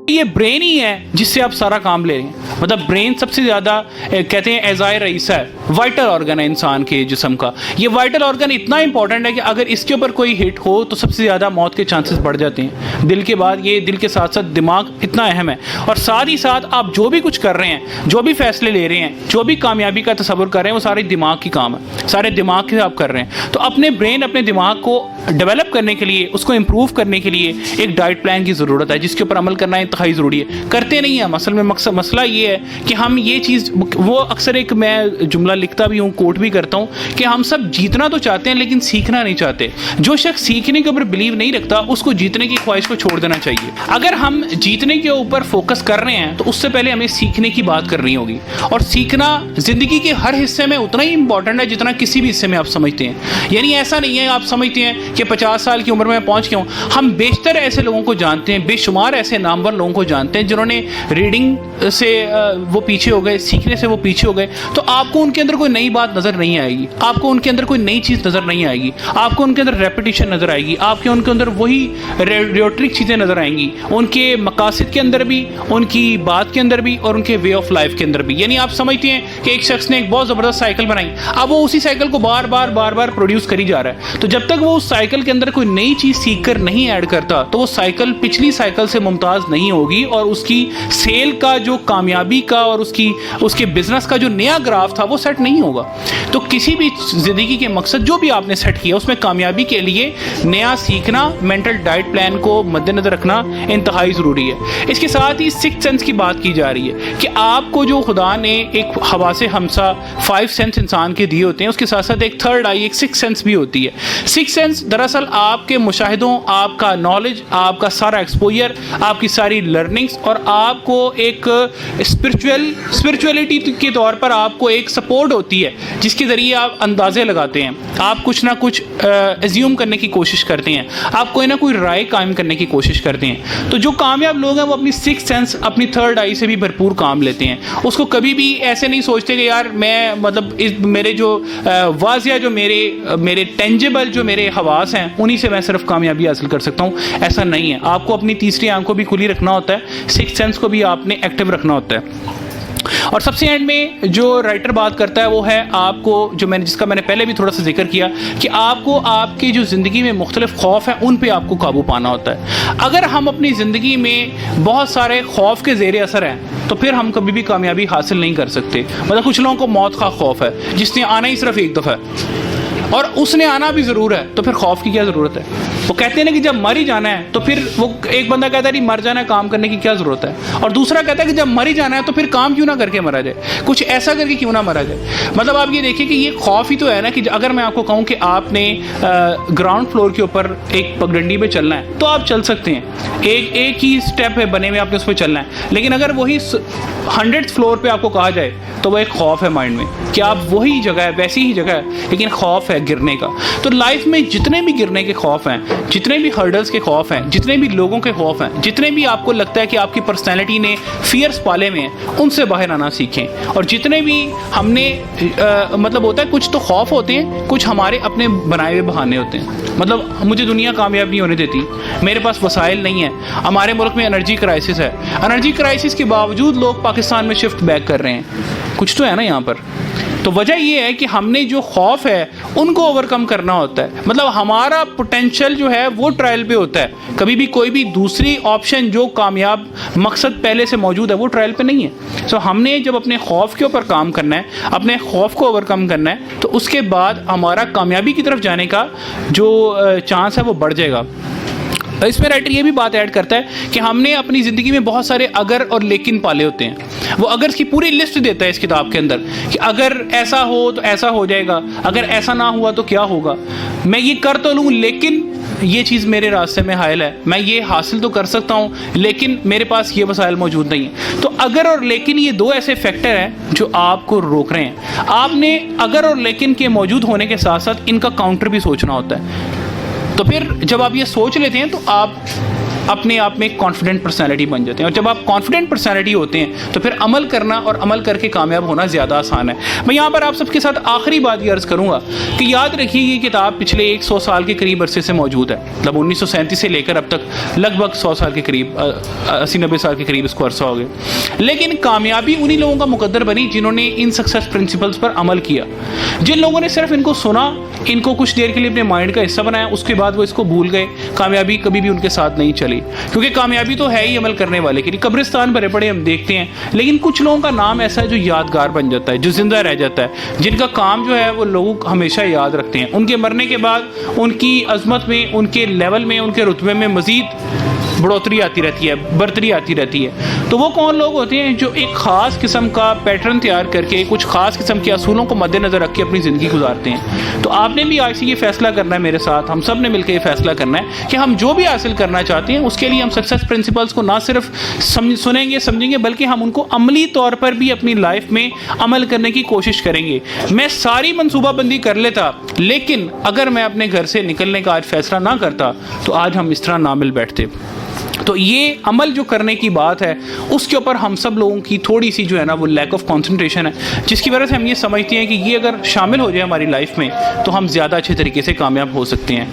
ये ब्रेन ही है जिससे आप सारा काम ले रहे हैं। मतलब ब्रेन सबसे ज़्यादा कहते हैं एजाय रईसा है, वाइटल ऑर्गन है इंसान के जिस्म का। ये वाइटल ऑर्गन इतना इंपॉर्टेंट है कि अगर इसके ऊपर कोई हिट हो तो सबसे ज़्यादा मौत के चांसेस बढ़ जाते हैं। दिल के बाद ये दिल के साथ साथ दिमाग इतना अहम है। और साथ ही साथ आप जो भी कुछ कर रहे हैं, जो भी फैसले ले रहे हैं, जो भी कामयाबी का तसव्वुर कर रहे हैं, वो सारे दिमाग की काम है, सारे दिमाग के आप कर रहे हैं। तो अपने ब्रेन, अपने दिमाग को डेवलप करने के लिए, उसको इम्प्रूव करने के लिए एक डाइट प्लान की ज़रूरत है, जिसके ऊपर अमल करना इंतहाई ज़रूरी है। करते नहीं है असल में। मसला ये है कि हम ये चीज़, वो अक्सर एक मैं जुमला लिखता भी हूँ, कोट भी करता हूँ कि हम सब जीतना तो चाहते हैं लेकिन सीखना नहीं चाहते। जो शख्स सीखने के ऊपर बिलीव नहीं रखता उसको जीतने की ख्वाहिश को छोड़ देना चाहिए। अगर हम जीतने के ऊपर फोकस कर रहे हैं तो उससे पहले हमें सीखने की बात करनी होगी। और सीखना ज़िंदगी के हर हिस्से में उतना ही इंपॉर्टेंट है जितना किसी भी हिस्से में आप समझते हैं। यानी ऐसा नहीं है आप समझते हैं कि 50 साल की उम्र में पहुँच गया हूँ। हम बेशतर ऐसे लोगों को जानते हैं, बेशुमार ऐसे नामवर लोगों को जानते हैं जिन्होंने रीडिंग से वो पीछे हो गए, सीखने से वो पीछे हो गए। तो आपको उनके अंदर कोई नई बात नज़र नहीं आएगी, आपको उनके अंदर कोई नई चीज़ नज़र नहीं आएगी, आपको उनके अंदर रेपिटेशन नज़र आएगी, आपके उनके अंदर वही रियोट्रिक चीज़ें नज़र आएंगी, उनके मकासद के अंदर भी, उनकी बात के अंदर भी, और उनके वे ऑफ लाइफ के अंदर भी। यानी आप समझते हैं कि एक शख्स ने एक बहुत ज़बरदस्त साइकिल बनाई, अब वो उसी साइकिल को बार बार प्रोड्यूस करी जा रहा है। तो जब तक वो उस साइकिल के अंदर कोई नई चीज़ सीख कर नहीं ऐड करता तो वो साइकिल पिछली साइकिल से मुमताज़ नहीं होगी, और उसकी सेल का जो कामयाबी का और उसके बिजनेस का जो नया ग्राफ था वो सेट नहीं होगा। तो किसी भी ज़िंदगी के मकसद जो भी आपने सेट किया उसमें कामयाबी के लिए नया सीखना, मेंटल डाइट प्लान को मद्देनज़र रखना इंतहाई ज़रूरी है। इसके साथ ही सिक्स सेंस की बात की जा रही है कि आपको जो खुदा ने एक हवासे हमसा 5 सेंस इंसान के दिए होते हैं, उसके साथ साथ एक थर्ड आई, एक सिक्स सेंस भी होती है। सिक्स सेंस दरअसल आपके मुशाहिदों, आपका नॉलेज, आपका सारा एक्सपोजर, आपकी सारी लर्निंग्स और आपको एक स्पिरिचुअलिटी के तौर पर आपको एक सपोर्ट होती है जिसके ज़रिए आप अंदाज़े लगाते हैं, आप कुछ ना कुछ एज्यूम करने की कोशिश करते हैं, आप कोई ना कोई राय कायम करने की कोशिश करते हैं। तो जो कामयाब लोग हैं वो अपनी सिक्स सेंस, अपनी थर्ड आई से भी भरपूर काम लेते हैं। उसको कभी भी ऐसे नहीं सोचते कि यार मैं मतलब मेरे जो वाज़िया जो मेरे टेंजिबल जो मेरे हवास हैं उन्हीं से मैं सिर्फ कामयाबी हासिल कर सकता हूँ। ऐसा नहीं है। आपको अपनी तीसरी आंख को भी खुली रखना होता है, सिक्स सेंस को भी आपने एक्टिव रखना होता है। और सबसे एंड में जो राइटर बात करता है वो है आपको, जिसका मैंने पहले भी थोड़ा सा जिक्र किया कि आपको आपकी जो ज़िंदगी में मुख्तलिफ खौफ हैं उन पे आपको काबू पाना होता है। अगर हम अपनी ज़िंदगी में बहुत सारे खौफ के ज़ेर असर हैं तो फिर हम कभी भी कामयाबी हासिल नहीं कर सकते। मतलब कुछ लोगों को मौत का खौफ है जिसने आना ही सिर्फ एक दफ़ा है और उसने आना भी ज़रूर है, तो फिर खौफ की क्या ज़रूरत है। वो कहते हैं ना कि जब मर ही जाना है तो फिर वो एक बंदा कहता है नहीं मर जाना है, काम करने की क्या ज़रूरत है, और दूसरा कहता है कि जब मर ही जाना है तो फिर काम क्यों ना करके मरा जाए, कुछ ऐसा करके क्यों ना मरा जाए। मतलब आप ये देखिए कि ये खौफ ही तो है ना कि अगर मैं आपको कहूँ कि आपने ग्राउंड फ्लोर के ऊपर एक पगडंडी पे चलना है तो आप चल सकते हैं, एक ही स्टेप है बने हुए, आपने उस पर चलना है। लेकिन अगर वही 100th फ्लोर पर आपको कहा जाए तो वह एक खौफ है माइंड में कि आप वही जगह है, वैसी ही जगह है, लेकिन खौफ है गिरने का। तो लाइफ में जितने भी गिरने के खौफ हैं, जितने भी हर्डल्स के खौफ हैं, जितने भी लोगों के खौफ हैं, जितने भी आपको लगता है कि आपकी पर्सनैलिटी ने फियर्स पाले में हैं, उनसे बाहर आना सीखें। और जितने भी हमने मतलब होता है कुछ तो खौफ होते हैं, कुछ हमारे अपने बनाए हुए बहाने होते हैं। मतलब मुझे दुनिया कामयाब नहीं होने देती, मेरे पास वसाइल नहीं है, हमारे मुल्क में एनर्जी क्राइसिस है, एनर्जी क्राइसिस के बावजूद लोग पाकिस्तान में शिफ्ट बैक कर रहे हैं। कुछ तो है ना यहाँ पर। तो वजह ये है कि हमने जो खौफ है उनको ओवरकम करना होता है। मतलब हमारा पोटेंशियल जो है वो ट्रायल पे होता है। कभी भी कोई भी दूसरी ऑप्शन जो कामयाब मकसद पहले से मौजूद है वो ट्रायल पे नहीं है। सो हमने जब अपने खौफ के ऊपर काम करना है, अपने खौफ को ओवरकम करना है, तो उसके बाद हमारा कामयाबी की तरफ जाने का जो चांस है वो बढ़ जाएगा। इसमें राइटर ये भी बात ऐड करता है कि हमने अपनी ज़िंदगी में बहुत सारे अगर और लेकिन पाले होते हैं। वो अगर की पूरी लिस्ट देता है इस किताब के अंदर कि अगर ऐसा हो तो ऐसा हो जाएगा, अगर ऐसा ना हुआ तो क्या होगा, मैं ये कर तो लूँ लेकिन ये चीज़ मेरे रास्ते में हायल है, मैं ये हासिल तो कर सकता हूँ लेकिन मेरे पास ये वसाइल मौजूद नहीं है। तो अगर और लेकिन ये दो ऐसे फैक्टर हैं जो आपको रोक रहे हैं। आपने अगर और लेकिन के मौजूद होने के साथ साथ इनका काउंटर भी सोचना होता है। तो फिर जब आप ये सोच लेते हैं तो आप अपने आप में एक कॉन्फिडेंट पर्सनैलिटी बन जाते हैं। और जब आप कॉन्फिडेंट पर्सनैलिटी होते हैं तो फिर अमल करना और अमल करके कामयाब होना ज़्यादा आसान है। मैं यहाँ पर आप सबके साथ आखिरी बात ये अर्ज़ करूँगा कि याद रखिए ये किताब पिछले 100 साल के करीब अरसे से मौजूद है। मतलब 1937 से लेकर अब तक लगभग 100 साल के करीब 80-90 साल के करीब इसको अरसा हो गया। लेकिन कामयाबी उन्हीं लोगों का मुकद्दर बनी जिन्होंने इन सक्सेस प्रिंसिपल्स पर अमल किया। जिन लोगों ने सिर्फ इनको सुना, इनको कुछ देर के लिए अपने माइंड का हिस्सा बनाया, उसके बाद वो इसको भूल गए, कामयाबी कभी भी उनके साथ नहीं चली। क्योंकि कामयाबी तो है ही अमल करने वाले के लिए। कब्रिस्तान भरे पड़े हम देखते हैं, लेकिन कुछ लोगों का नाम ऐसा है जो यादगार बन जाता है, जो जिंदा रह जाता है, जिनका काम जो है वो लोग हमेशा याद रखते हैं। उनके मरने के बाद उनकी अजमत में, उनके लेवल में, उनके रुतबे में मजीद बढ़ोतरी आती रहती है, बरतरी आती रहती है। तो वो कौन लोग होते हैं जो एक ख़ास किस्म का पैटर्न तैयार करके, कुछ ख़ास किस्म के असूलों को मद्देनज़र रख के अपनी ज़िंदगी गुजारते हैं। तो आपने भी आज से ये फ़ैसला करना है मेरे साथ, हम सब ने मिलकर ये फ़ैसला करना है कि हम जो भी हासिल करना चाहते हैं उसके लिए हम सक्सेस प्रिंसिपल्स को ना सिर्फ सुनेंगे समझेंगे, बल्कि हम उनको अमली तौर पर भी अपनी लाइफ में अमल करने की कोशिश करेंगे। मैं सारी मनसूबाबंदी कर लेता, लेकिन अगर मैं अपने घर से निकलने का आज फ़ैसला ना करता तो आज हम इस तरह ना मिल बैठते। तो ये अमल जो करने की बात है उसके ऊपर हम सब लोगों की थोड़ी सी जो है ना वो लैक ऑफ कंसंट्रेशन है, जिसकी वजह से हम ये समझते हैं कि ये अगर शामिल हो जाए हमारी लाइफ में तो हम ज़्यादा अच्छे तरीके से कामयाब हो सकते हैं।